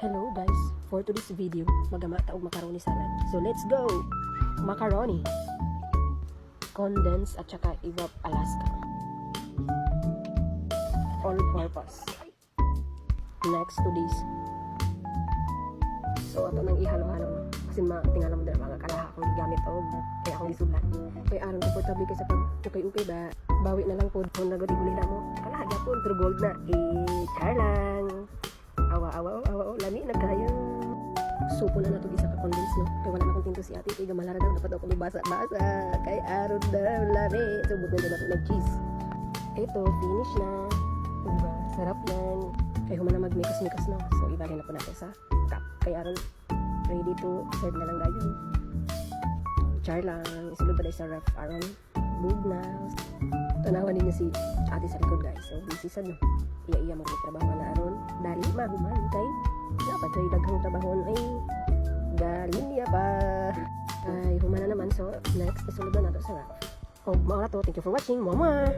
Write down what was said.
Hello guys, for today's video, magamata og macaroni salad. So let's go! Macaroni, condensed at saka evap Alaska. All purpose. Next to this. So ato nang ihalo-halo no. Kasi tingala mo dala mga kalaha akong gamit og kaya akong isulat. Kaya aron komportable kay sa pag ukay-ukay ba. Bawi na lang po kung nagodi-guli na mo. Kalaha gyapon true gold na. Char lang. Awa, lami na kayo. Supo na nato isa ka condense no. Kaya wala na akong tinto si ate. Kaya malara daw dapat ako basa-basa. Kay aron daw lami. Subot na daw nato cheese. Ito, finish na. Diba? Sarap yan. Kaya humana magmikas-mikas no. So ibalhin na po natin sa cup. Kaya aron ready to serve na lang dayon. Char lang. Isulod pa dahil sa ref aron bug na. Tanawan ninyo si ate sa likod guys. So busy sa no. Iya magtrabaho na aron dali mahuman kay dapat ay daghang trabaho ay galing niya pa ay humana naman. So next isulod na nato sa ref. Og mao na to. Thank you for watching. Mama.